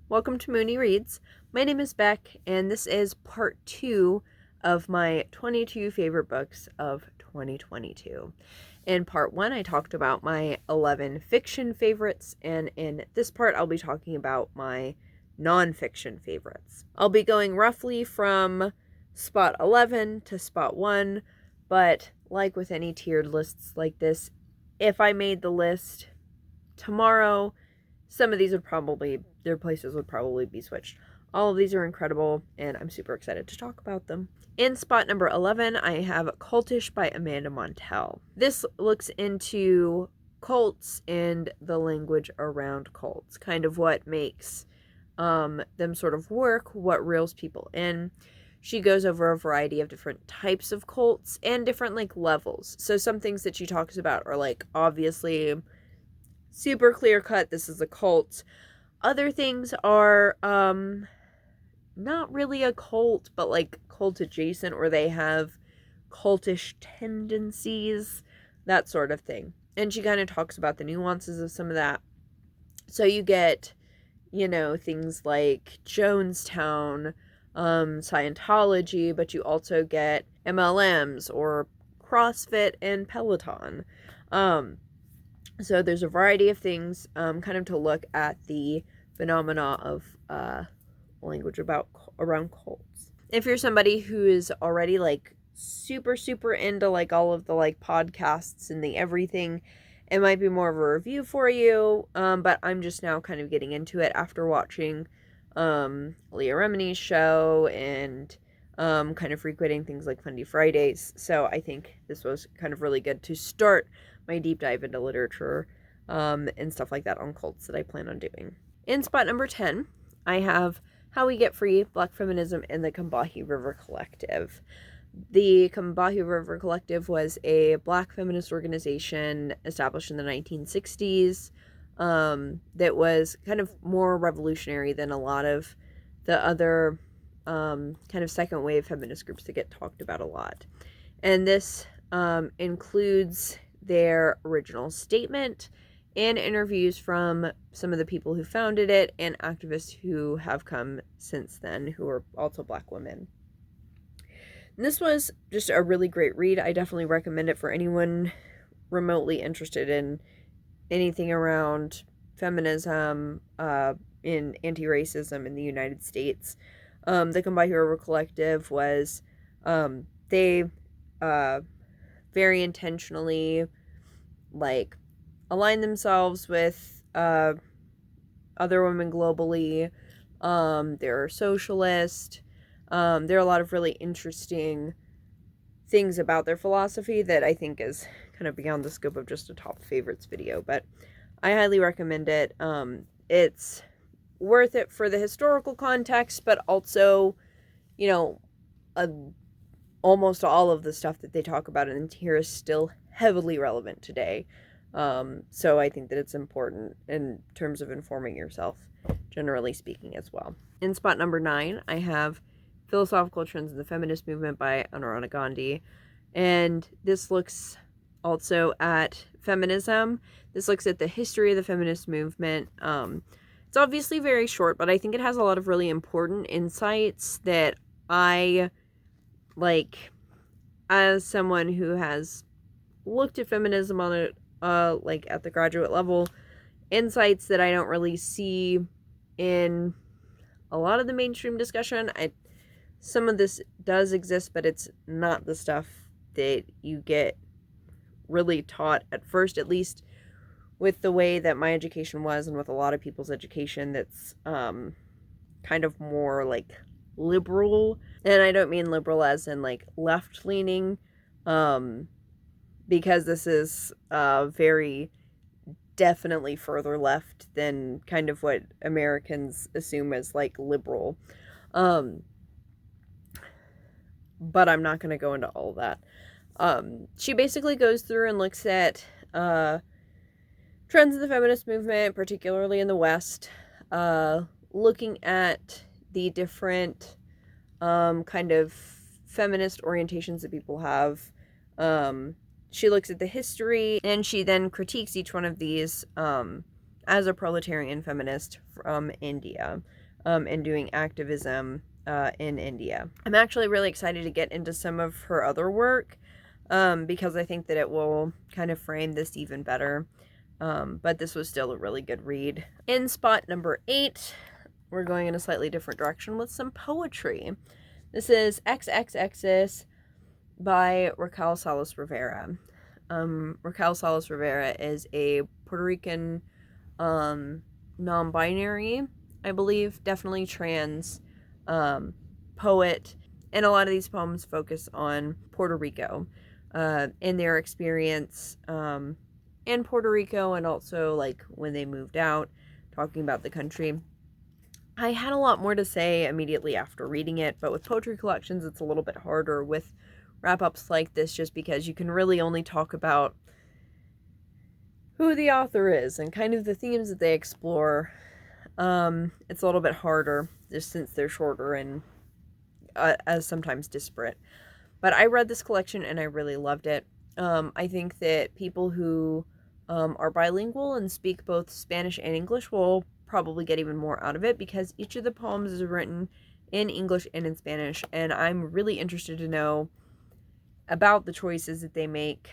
Welcome to Mooney Reads. My name is Beck, and this is part 2 of my 22 favorite books of 2022. In part 1, I talked about my 11 fiction favorites, and in this part, I'll be talking about my nonfiction favorites. I'll be going roughly from spot 11 to spot 1, but like with any tiered lists like this, if I made the list tomorrow, some of these their places would probably be switched. All of these are incredible, and I'm super excited to talk about them. In spot number 11, I have Cultish by Amanda Montel. This looks into cults and the language around cults, kind of what makes them sort of work, what reels people in. She goes over a variety of different types of cults and different levels. So some things that she talks about are obviously super clear cut, this is a cult. Other things are not really a cult, but cult adjacent, or they have cultish tendencies, that sort of thing. And she kind of talks about the nuances of some of that. So you get, things like Jonestown, Scientology, but you also get MLMs or CrossFit and Peloton. So there's a variety of things kind of to look at the phenomena of language around cults. If you're somebody who is already super into all of the podcasts and the everything, it might be more of a review for you, but I'm just now kind of getting into it after watching Leah Remini's show and kind of frequenting things like Fundy Fridays. So I think this was kind of really good to start my deep dive into literature and stuff like that on cults that I plan on doing. In spot number 10, I have How We Get Free, Black Feminism, and the Combahee River Collective. The Combahee River Collective was a Black feminist organization established in the 1960s that was kind of more revolutionary than a lot of the other kind of second wave feminist groups that get talked about a lot. And this includes their original statement and interviews from some of the people who founded it and activists who have come since then, who are also Black women. And this was just a really great read. I definitely recommend it for anyone remotely interested in anything around feminism, in anti-racism in the United States. The Combahee River Collective was, they very intentionally align themselves with other women globally. They're socialist. There are a lot of really interesting things about their philosophy that I think is kind of beyond the scope of just a top favorites video, but I highly recommend it. It's worth it for the historical context, but also, almost all of the stuff that they talk about in here is still heavily relevant today. So I think that it's important in terms of informing yourself, generally speaking, as well. In spot number 9, I have Philosophical Trends in the Feminist Movement by Anuradha Ghandy. And this looks also at feminism. This looks at the history of the feminist movement. It's obviously very short, but I think it has a lot of really important insights that I as someone who has looked at feminism on it, at the graduate level, insights that I don't really see in a lot of the mainstream discussion. Some of this does exist, but it's not the stuff that you get really taught at first, at least with the way that my education was and with a lot of people's education that's kind of more liberal. And I don't mean liberal as in left-leaning, because this is very definitely further left than kind of what Americans assume as liberal. But I'm not going to go into all that. She basically goes through and looks at trends of the feminist movement, particularly in the West, looking at the different kind of feminist orientations that people have. She looks at the history, and she then critiques each one of these as a proletarian feminist from India, and doing activism in India. I'm actually really excited to get into some of her other work, because I think that it will kind of frame this even better. But this was still a really good read. In spot number 8, we're going in a slightly different direction with some poetry. This is Exis by Raquel Salas Rivera. Raquel Salas Rivera is a Puerto Rican non-binary, I believe, definitely trans poet, and a lot of these poems focus on Puerto Rico and their experience in Puerto Rico, and also like when they moved out, talking about the country. I had a lot more to say immediately after reading it, but with poetry collections it's a little bit harder with wrap-ups like this, just because you can really only talk about who the author is and kind of the themes that they explore. It's a little bit harder just since they're shorter and as sometimes disparate. But I read this collection and I really loved it. I think that people who are bilingual and speak both Spanish and English will probably get even more out of it, because each of the poems is written in English and in Spanish, and I'm really interested to know about the choices that they make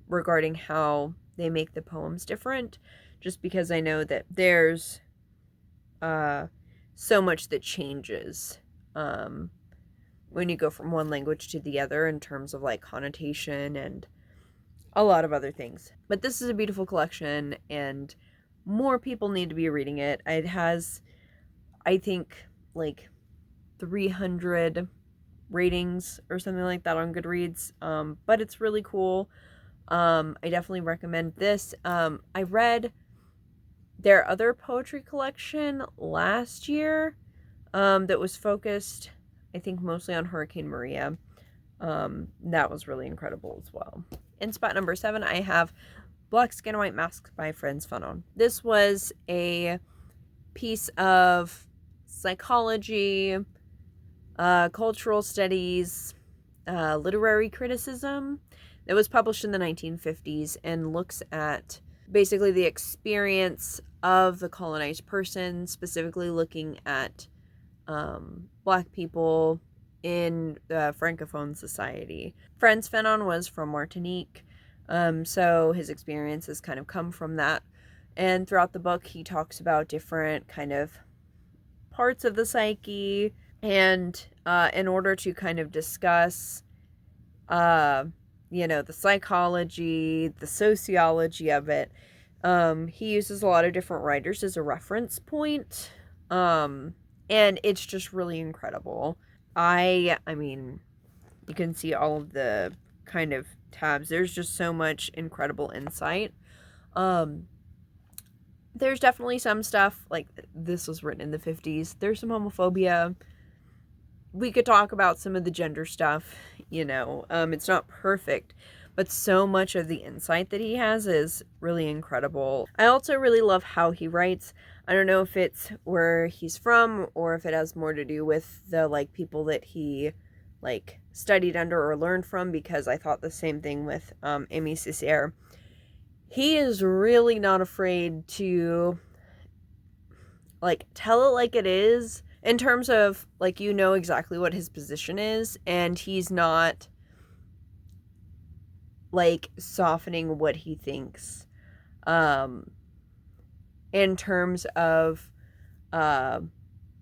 regarding how they make the poems different, just because I know that there's so much that changes when you go from one language to the other in terms of like connotation and a lot of other things. But this is a beautiful collection and more people need to be reading it. It has, I think, like 300 ratings or something like that on Goodreads, but it's really cool. I definitely recommend this. I read their other poetry collection last year that was focused, I think, mostly on Hurricane Maria. That was really incredible as well. In spot number 7, I have Black Skin and White Masks by Frantz Fanon. This was a piece of psychology, cultural studies, literary criticism that was published in the 1950s and looks at basically the experience of the colonized person, specifically looking at Black people in the Francophone society. Frantz Fanon was from Martinique, so his experiences kind of come from that. And throughout the book, he talks about different kind of parts of the psyche, and in order to kind of discuss, the psychology, the sociology of it, he uses a lot of different writers as a reference point, and it's just really incredible. I mean, you can see all of the kind of tabs. There's just so much incredible insight. There's definitely some stuff, like, this was written in the 50s. There's some homophobia. We could talk about some of the gender stuff, it's not perfect, but so much of the insight that he has is really incredible. I also really love how he writes. I don't know if it's where he's from or if it has more to do with the, people that he, studied under or learned from, because I thought the same thing with Aimé Césaire. He is really not afraid to, tell it like it is, in terms of, exactly what his position is, and he's not, softening what he thinks, in terms of,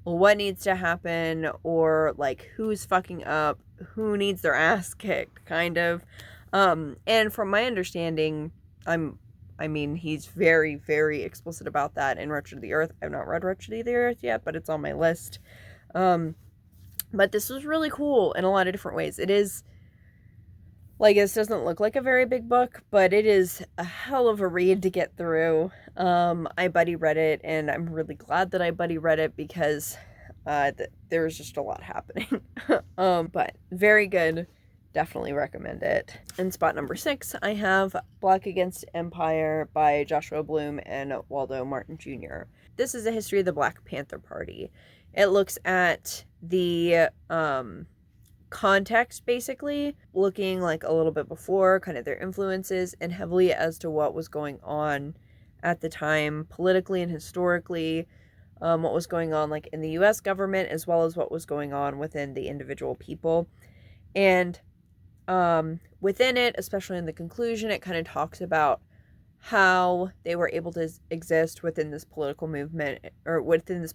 what needs to happen, or, who's fucking up, who needs their ass kicked, kind of. And from my understanding, he's very, very explicit about that in Wretched of the Earth. I've not read Wretched of the Earth yet, but it's on my list. But this was really cool in a lot of different ways. It is, this doesn't look like a very big book, but it is a hell of a read to get through. I buddy read it, and I'm really glad that I buddy read it, because there was just a lot happening. But very good. Definitely recommend it. In spot number 6, I have Black Against Empire by Joshua Bloom and Waldo Martin Jr. This is a history of the Black Panther Party. It looks at the context, basically, looking a little bit before, kind of their influences, and heavily as to what was going on at the time, politically and historically, what was going on like in the US government, as well as what was going on within the individual people. And within it, especially in the conclusion, it kind of talks about how they were able to exist within this political movement, or within this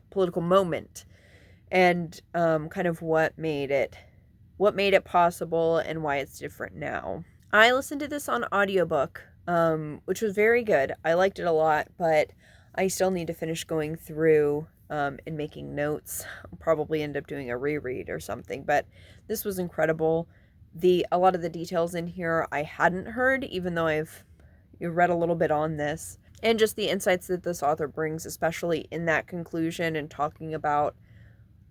political moment, and kind of what made it possible and why it's different now. I listened to this on audiobook, which was very good. I liked it a lot, but I still need to finish going through and making notes. I'll probably end up doing a reread or something, but this was incredible. A lot of the details in here I hadn't heard, even though I've read a little bit on this, and just the insights that this author brings, especially in that conclusion and talking about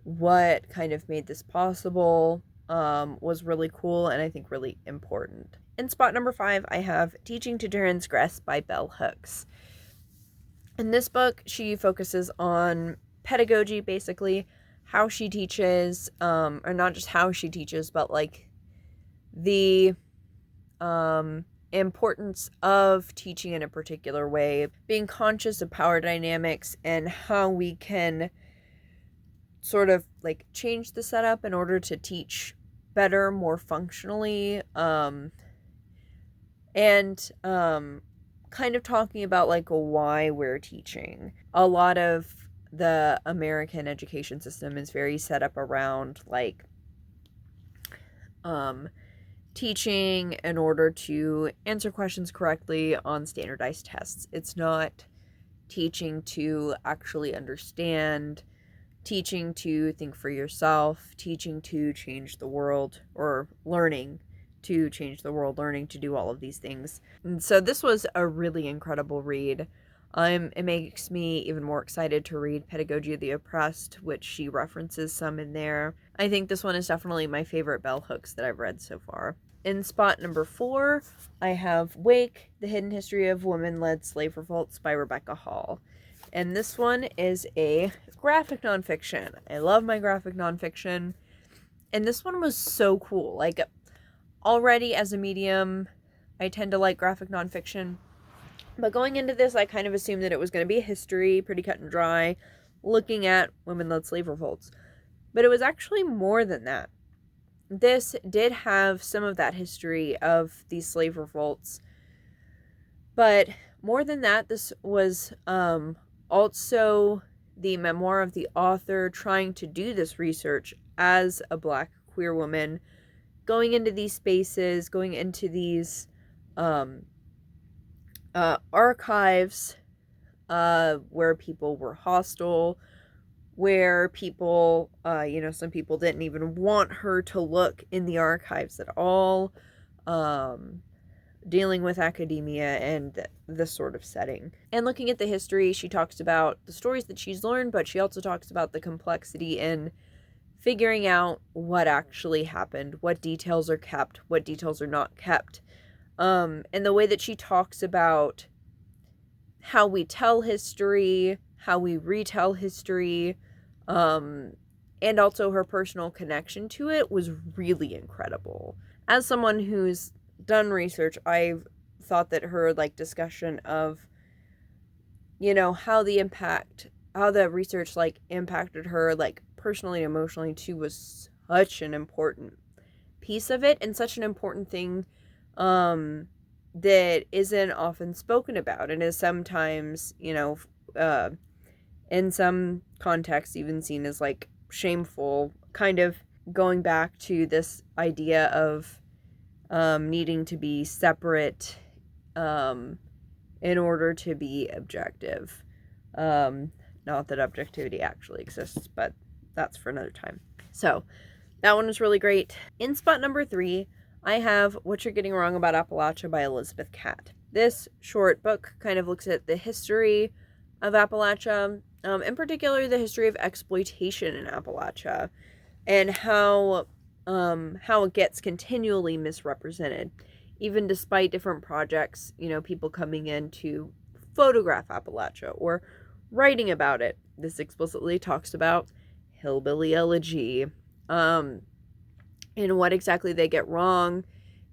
what kind of made this possible, was really cool and I think really important. In spot number 5, I have Teaching to Transgress by Bell Hooks. In this book, she focuses on pedagogy, basically, how she teaches, or not just how she teaches, but like the importance of teaching in a particular way, being conscious of power dynamics and how we can sort of like change the setup in order to teach better, more functionally, and kind of talking about like why we're teaching. A lot of the American education system is very set up around like teaching in order to answer questions correctly on standardized tests. It's not teaching to actually understand, teaching to think for yourself, teaching to change the world, or learning to change the world, learning to do all of these things. And so this was a really incredible read. It makes me even more excited to read Pedagogy of the Oppressed, which she references some in there. I think this one is definitely my favorite Bell Hooks that I've read so far. In spot number 4, I have Wake, The Hidden History of Women-Led Slave Revolts by Rebecca Hall. And this one is a graphic nonfiction. I love my graphic nonfiction. And this one was so cool. Like, already as a medium, I tend to like graphic nonfiction. But going into this, I kind of assumed that it was going to be a history, pretty cut and dry, looking at women-led slave revolts. But it was actually more than that. This did have some of that history of these slave revolts. But more than that, this was also the memoir of the author trying to do this research as a Black queer woman, going into these spaces, going into these archives where people were hostile, where people, some people didn't even want her to look in the archives at all, dealing with academia and this sort of setting. And looking at the history, she talks about the stories that she's learned, but she also talks about the complexity in figuring out what actually happened, what details are kept, what details are not kept. And the way that she talks about how we tell history, how we retell history, and also her personal connection to it was really incredible. As someone who's done research, I've thought that her discussion of, how the research impacted her personally and emotionally too was such an important piece of it, and such an important thing that isn't often spoken about, and is sometimes, in some contexts even seen as shameful, kind of going back to this idea of needing to be separate in order to be objective. Not that objectivity actually exists, but that's for another time. So that one was really great. In spot number 3, I have What You're Getting Wrong About Appalachia by Elizabeth Catte. This short book kind of looks at the history of Appalachia, in particular the history of exploitation in Appalachia, and how it gets continually misrepresented, even despite different projects, people coming in to photograph Appalachia or writing about it. This explicitly talks about hillbilly elegy, and what exactly they get wrong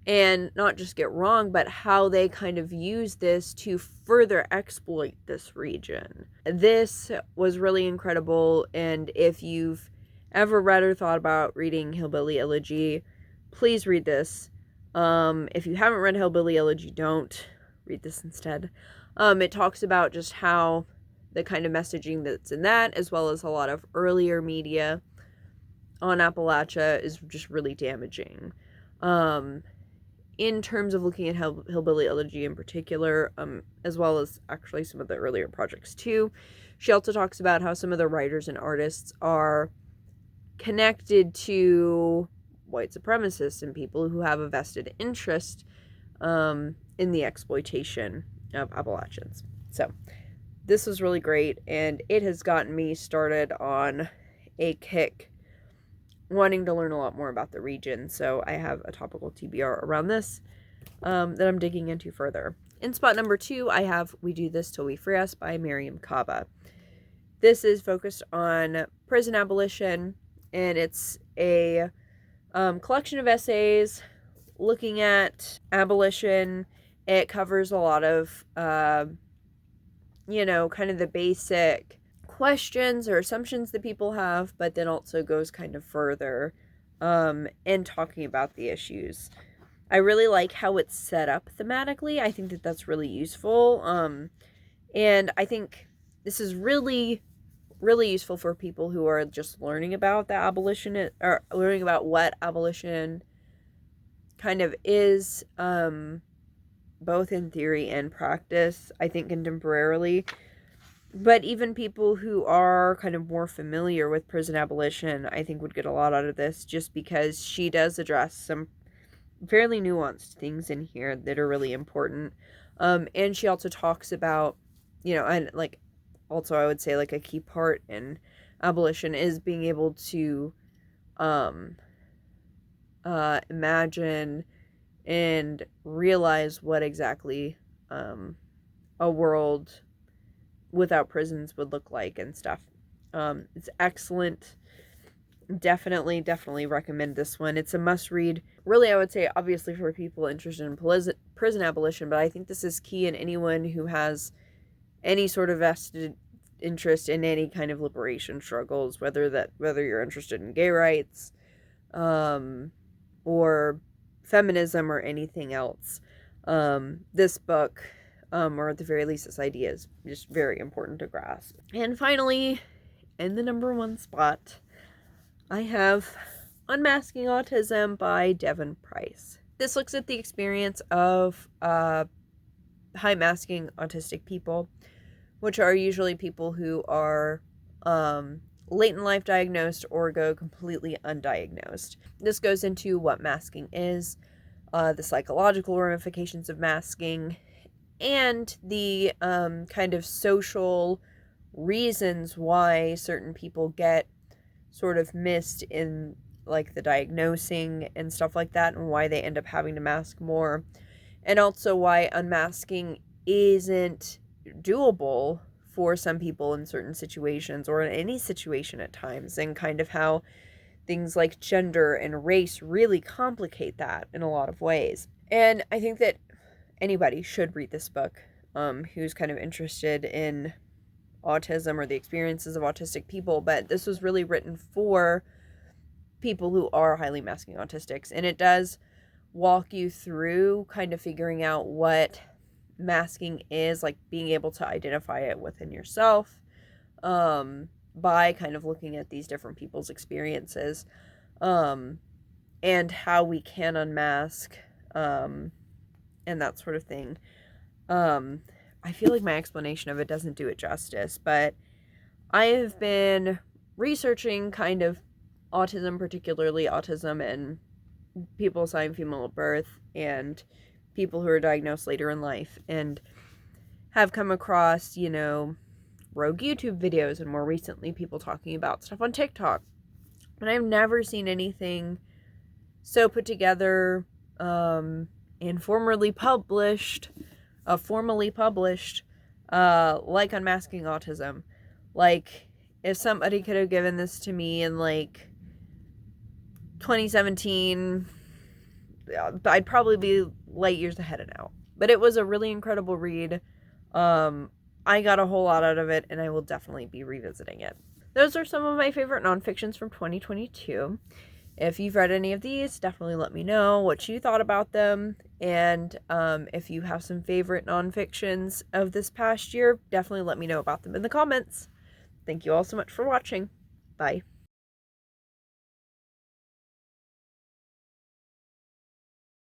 and not just get wrong, but how they kind of use this to further exploit this region. This was really incredible, and if you've ever read or thought about reading Hillbilly Elegy, please read this. If you haven't read Hillbilly Elegy, don't read this instead. It talks about just how the kind of messaging that's in that, as well as a lot of earlier media on Appalachia, is just really damaging. In terms of looking at Hillbilly Elegy in particular, as well as actually some of the earlier projects too, she also talks about how some of the writers and artists are connected to white supremacists and people who have a vested interest in the exploitation of Appalachians. So this was really great, and it has gotten me started on a kick wanting to learn a lot more about the region, so I have a topical TBR around this that I'm digging into further. In spot number 2, I have We Do This Till We Free Us by Mariame Kaba. This is focused on prison abolition, and it's a collection of essays looking at abolition. It covers a lot of, kind of the basic questions or assumptions that people have, but then also goes kind of further in talking about the issues. I really like how it's set up thematically. I think that that's really useful. And I think this is really, really useful for people who are just learning about the abolition, or learning about what abolition kind of is, both in theory and practice, I think contemporarily. But even people who are kind of more familiar with prison abolition, I think would get a lot out of this, just because she does address some fairly nuanced things in here that are really important. And she also talks about, and like, also I would say like a key part in abolition is being able to imagine and realize what exactly a world without prisons would look like and stuff. It's excellent. Definitely recommend this one. It's a must read. Really, I would say obviously for people interested in prison abolition, but I think this is key in anyone who has any sort of vested interest in any kind of liberation struggles, whether you're interested in gay rights, or feminism or anything else. This book, or at the very least this idea, is just very important to grasp. And finally, in the number 1 spot, I have Unmasking Autism by Devon Price. This looks at the experience of high-masking autistic people, which are usually people who are late in life diagnosed or go completely undiagnosed. This goes into what masking is, the psychological ramifications of masking, and the kind of social reasons why certain people get sort of missed in like the diagnosing and stuff like that, and why they end up having to mask more, and also why unmasking isn't doable for some people in certain situations, or in any situation at times, and kind of how things like gender and race really complicate that in a lot of ways. And I think that anybody should read this book who's kind of interested in autism or the experiences of autistic people, but this was really written for people who are highly masking autistics, and it does walk you through kind of figuring out what masking is, like being able to identify it within yourself, by kind of looking at these different people's experiences, and how we can unmask, and that sort of thing. I feel like my explanation of it doesn't do it justice, but I have been researching kind of autism, particularly autism and people assigned female at birth, and people who are diagnosed later in life, and have come across, rogue YouTube videos, and more recently people talking about stuff on TikTok. And I've never seen anything so put together, and formally published, like Unmasking Autism. Like, if somebody could have given this to me in like 2017, I'd probably be light years ahead of now. But it was a really incredible read. I got a whole lot out of it, and I will definitely be revisiting it. Those are some of my favorite nonfictions from 2022. If you've read any of these, definitely let me know what you thought about them. And if you have some favorite nonfictions of this past year, definitely let me know about them in the comments. Thank you all so much for watching. Bye.